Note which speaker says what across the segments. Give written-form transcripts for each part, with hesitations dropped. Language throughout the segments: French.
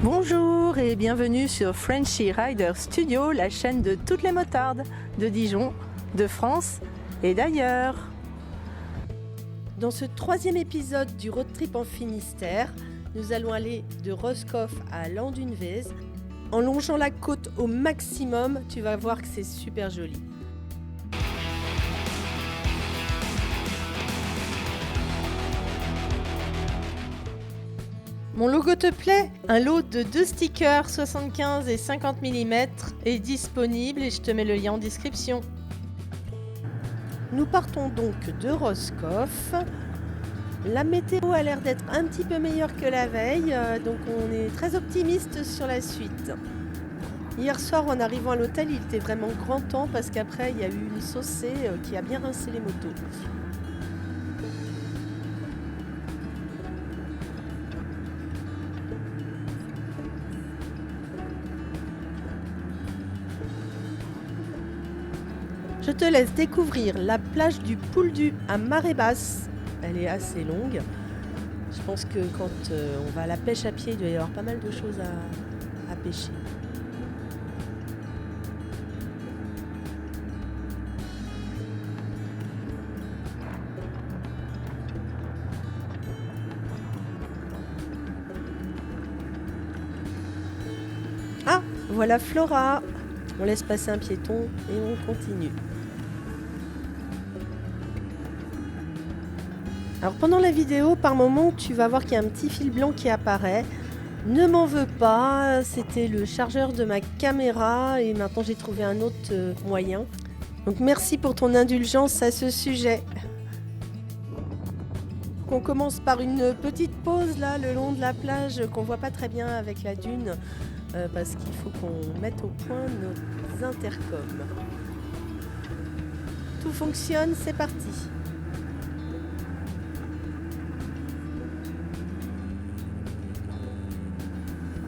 Speaker 1: Bonjour et bienvenue sur Frenchy Rider Studio, la chaîne de toutes les motardes de Dijon, de France et d'ailleurs. Dans ce troisième épisode du road trip en Finistère, nous allons aller de Roscoff à Landunvez. En longeant la côte au maximum, tu vas voir que c'est super joli. Mon logo te plaît? Un lot de 2 stickers 75 et 50 mm est disponible et je te mets le lien en description. Nous partons donc de Roscoff. La météo a l'air d'être un petit peu meilleure que la veille, donc on est très optimiste sur la suite. Hier soir, en arrivant à l'hôtel, il était vraiment grand temps parce qu'après, il y a eu une saucée qui a bien rincé les motos. Je te laisse découvrir la plage du Pouldu à marée basse. Elle est assez longue. Je pense que quand on va à la pêche à pied, il doit y avoir pas mal de choses à pêcher. Ah, voilà Flora. On laisse passer un piéton et on continue. Alors pendant la vidéo, par moment, tu vas voir qu'il y a un petit fil blanc qui apparaît. Ne m'en veux pas, c'était le chargeur de ma caméra et maintenant j'ai trouvé un autre moyen. Donc merci pour ton indulgence à ce sujet. On commence par une petite pause là, le long de la plage qu'on voit pas très bien avec la dune parce qu'il faut qu'on mette au point nos intercoms. Tout fonctionne, c'est parti.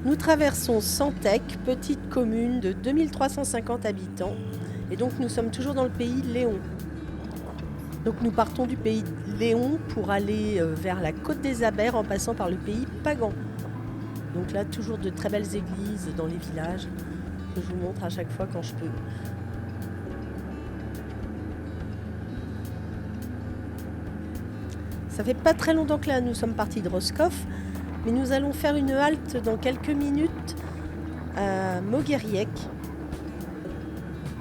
Speaker 1: Nous traversons Santec, petite commune de 2350 habitants, et donc nous sommes toujours dans le pays Léon. Donc nous partons du pays Léon pour aller vers la côte des Abers en passant par le pays Pagan. Donc là, toujours de très belles églises dans les villages que je vous montre à chaque fois quand je peux. Ça fait pas très longtemps que là nous sommes partis de Roscoff. Mais nous allons faire une halte dans quelques minutes à Moguériec.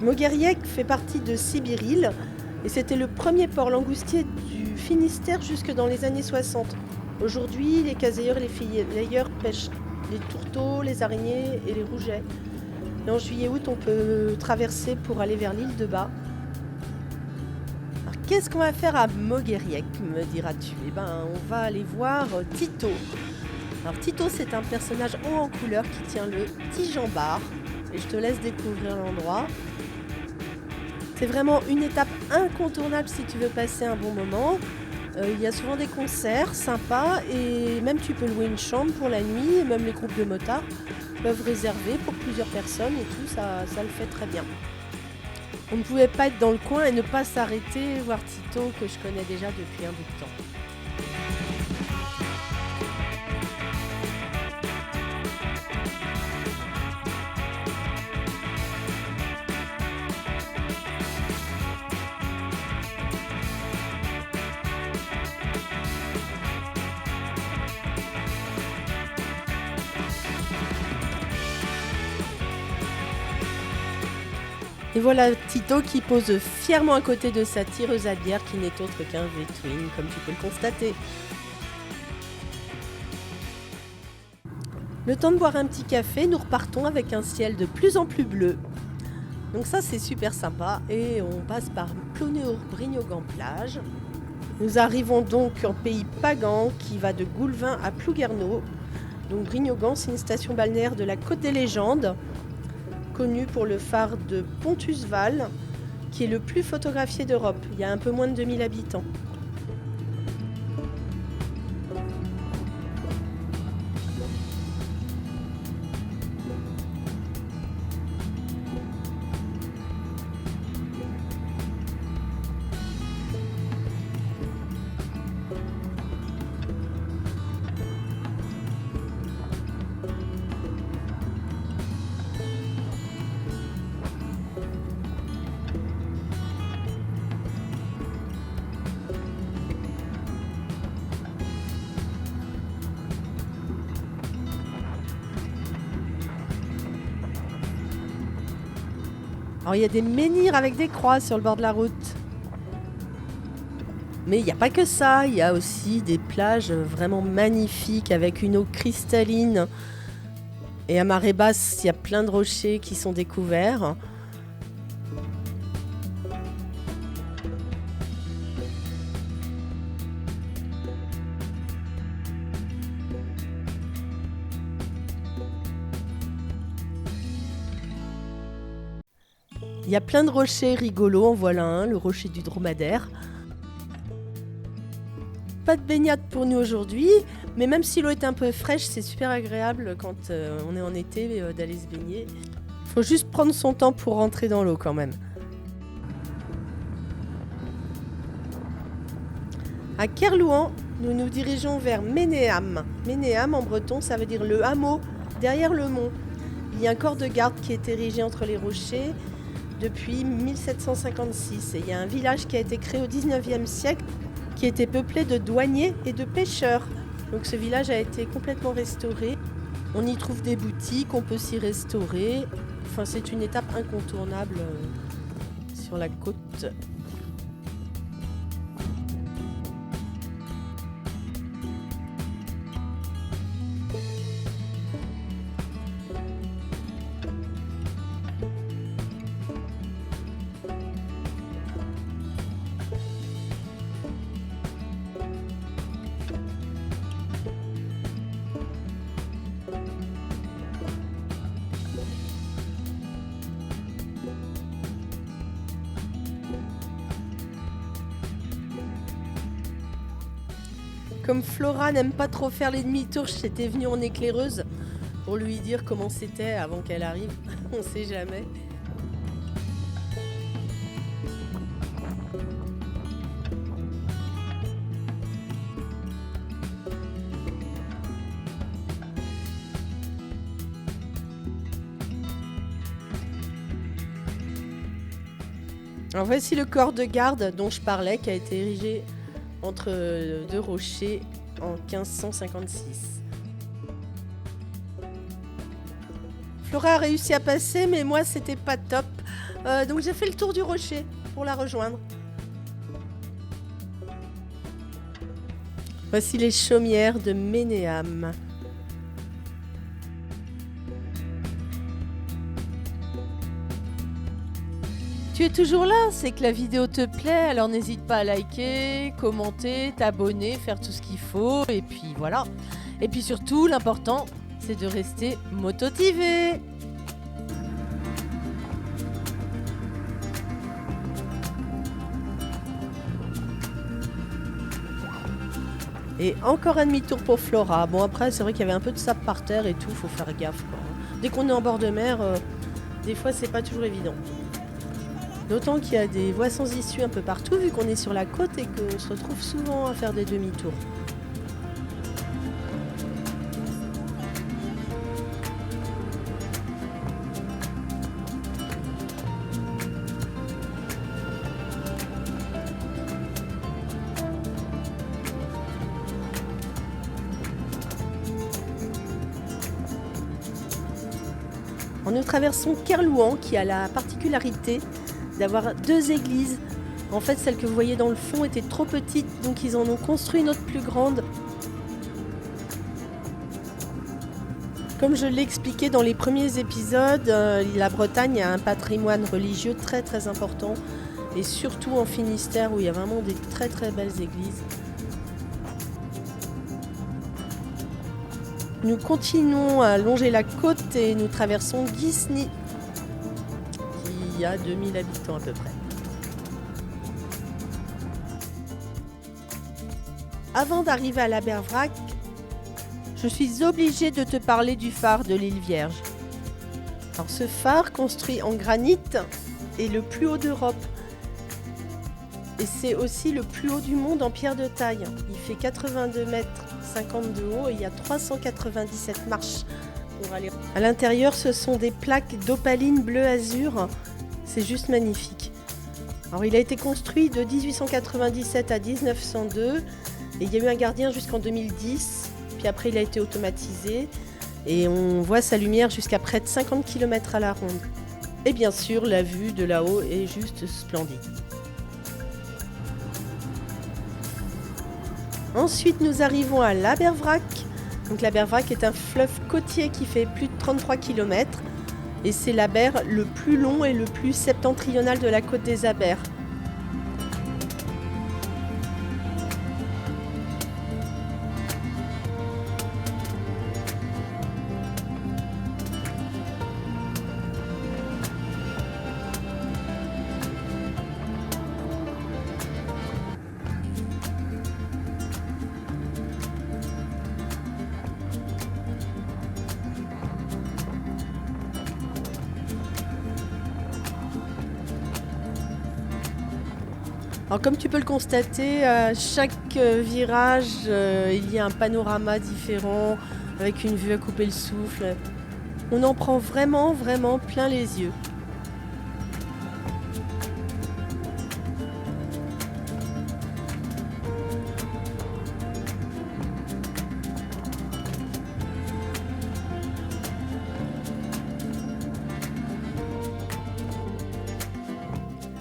Speaker 1: Moguériec fait partie de Sibiril et c'était le premier port langoustier du Finistère jusque dans les années 60. Aujourd'hui, les caseilleurs et les fileyeurs pêchent les tourteaux, les araignées et les rougets. Et en juillet-août, on peut traverser pour aller vers l'île de Bas. Alors, qu'est-ce qu'on va faire à Moguériec, me diras-tu? Eh ben, on va aller voir Tito. Alors Tito, c'est un personnage haut en couleur qui tient le petit jambard et je te laisse découvrir l'endroit. C'est vraiment une étape incontournable si tu veux passer un bon moment. Il y a souvent des concerts sympas et même tu peux louer une chambre pour la nuit et même les groupes de motards peuvent réserver pour plusieurs personnes et tout, ça le fait très bien. On ne pouvait pas être dans le coin et ne pas s'arrêter voir Tito que je connais déjà depuis un bout de temps. Et voilà Tito qui pose fièrement à côté de sa tireuse à bière qui n'est autre qu'un V-Twin, comme tu peux le constater. Le temps de boire un petit café, nous repartons avec un ciel de plus en plus bleu. Donc ça c'est super sympa et on passe par Plonéo-Brignogan-Plage. Nous arrivons donc en pays Pagan qui va de Goulvin à Plouguerneau. Donc Brignogan, c'est une station balnéaire de la Côte des Légendes, connu pour le phare de Pontusval, qui est le plus photographié d'Europe. Il y a un peu moins de 2000 habitants. Alors il y a des menhirs avec des croix sur le bord de la route. Mais il n'y a pas que ça, il y a aussi des plages vraiment magnifiques avec une eau cristalline. Et à marée basse, il y a plein de rochers qui sont découverts. Il y a plein de rochers rigolos, en voilà un, le rocher du dromadaire. Pas de baignade pour nous aujourd'hui, mais même si l'eau est un peu fraîche, c'est super agréable quand on est en été d'aller se baigner. Faut juste prendre son temps pour rentrer dans l'eau quand même. À Kerlouan, nous nous dirigeons vers Ménéam. Ménéam en breton, ça veut dire le hameau, derrière le mont. Il y a un corps de garde qui est érigé entre les rochers depuis 1756. Et il y a un village qui a été créé au 19e siècle qui était peuplé de douaniers et de pêcheurs. Donc ce village a été complètement restauré. On y trouve des boutiques, on peut s'y restaurer. Enfin, c'est une étape incontournable sur la côte. Comme Flora n'aime pas trop faire les demi-tours, j'étais venue en éclaireuse pour lui dire comment c'était avant qu'elle arrive. On sait jamais. Alors voici le corps de garde dont je parlais, qui a été érigé entre deux rochers en 1556. Flora a réussi à passer, mais moi c'était pas top. Donc j'ai fait le tour du rocher pour la rejoindre. Voici les chaumières de Ménéam. Tu es toujours là, c'est que la vidéo te plaît, alors n'hésite pas à liker, commenter, t'abonner, faire tout ce qu'il faut, et puis voilà. Et puis surtout, l'important, c'est de rester mototivé. Et encore un demi-tour pour Flora. Bon après, c'est vrai qu'il y avait un peu de sable par terre et tout, faut faire gaffe, quoi. Dès qu'on est en bord de mer, des fois c'est pas toujours évident. D'autant qu'il y a des voies sans issue un peu partout, vu qu'on est sur la côte et qu'on se retrouve souvent à faire des demi-tours. Nous traversons Kerlouan, qui a la particularité d'avoir deux églises. En fait, celle que vous voyez dans le fond était trop petite, donc ils en ont construit une autre plus grande. Comme je l'ai expliqué dans les premiers épisodes, la Bretagne a un patrimoine religieux très très important, et surtout en Finistère où il y a vraiment des très très belles églises. Nous continuons à longer la côte et nous traversons Guisny, qui a 2000 habitants à peu près. Avant d'arriver à l'Abervrac, je suis obligée de te parler du phare de l'île Vierge. Alors ce phare, construit en granit, est le plus haut d'Europe. Et c'est aussi le plus haut du monde en pierre de taille. Il fait 82 mètres 50 de haut et il y a 397 marches pour aller. À l'intérieur, ce sont des plaques d'opaline bleu azur. C'est juste magnifique. Alors, il a été construit de 1897 à 1902 et il y a eu un gardien jusqu'en 2010. Puis après, il a été automatisé et on voit sa lumière jusqu'à près de 50 km à la ronde. Et bien sûr, la vue de là-haut est juste splendide. Ensuite, nous arrivons à l'Abervrac. Donc l'Abervrac est un fleuve côtier qui fait plus de 33 km et c'est l'Aber le plus long et le plus septentrional de la côte des Abers. Alors comme tu peux le constater, à chaque virage, il y a un panorama différent, avec une vue à couper le souffle. On en prend vraiment plein les yeux.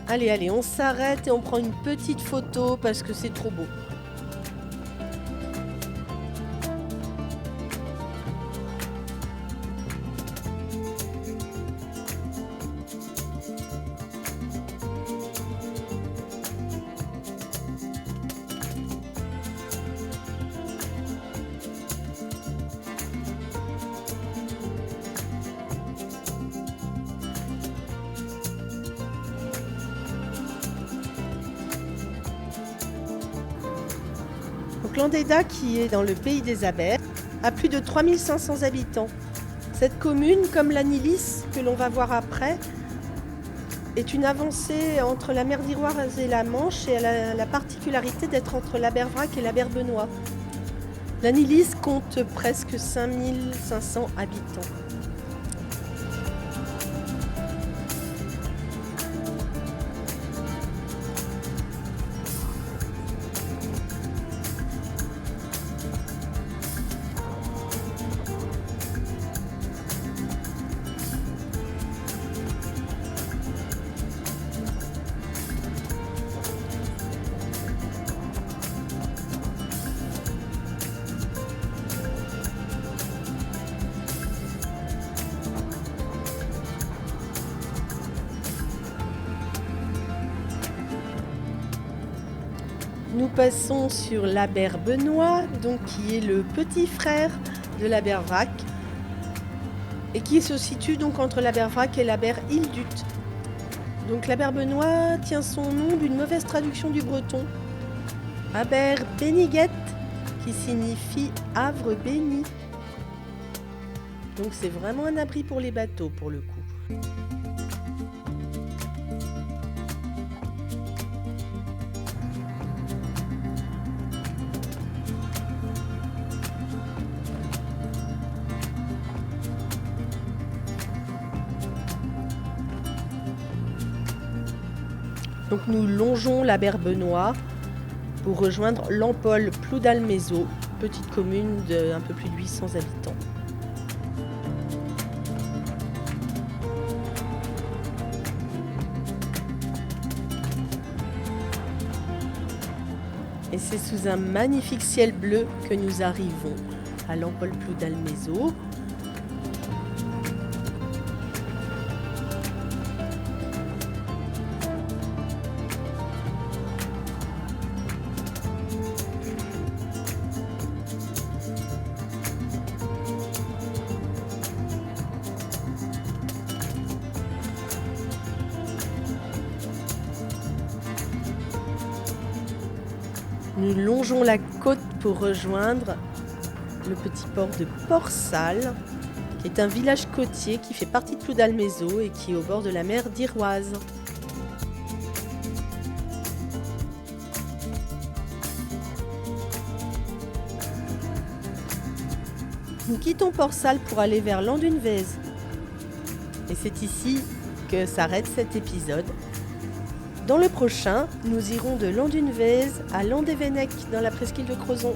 Speaker 1: Allez, on s'arrête et on prend une petite photo parce que c'est trop beau. Donc Landéda, qui est dans le pays des Abers, a plus de 3500 habitants. Cette commune, comme l'Anilis, que l'on va voir après, est une avancée entre la mer d'Iroise et la Manche et elle a la particularité d'être entre l'Abervrac et l'Aberbenois. L'Anilis compte presque 5500 habitants. Nous passons sur l'Aberbenois, donc qui est le petit frère de l'Abervrac et qui se situe donc entre l'Abervrac et l'Aber-Hildut. Donc l'Aberbenois tient son nom d'une mauvaise traduction du breton. Aber-Beniguet, qui signifie havre béni. Donc c'est vraiment un abri pour les bateaux pour le coup. Donc nous longeons l'Aberbenois pour rejoindre Lampol-Ploudalmézeau, petite commune d'un peu plus de 800 habitants. Et c'est sous un magnifique ciel bleu que nous arrivons à Lampol-Ploudalmézeau. Nous longeons la côte pour rejoindre le petit port de Port-Salle, qui est un village côtier qui fait partie de Ploudalmézeau et qui est au bord de la mer d'Iroise. Nous quittons Port-Salle pour aller vers Landunvez. Et c'est ici que s'arrête cet épisode. Dans le prochain, nous irons de Landunvez à Landévennec dans la presqu'île de Crozon.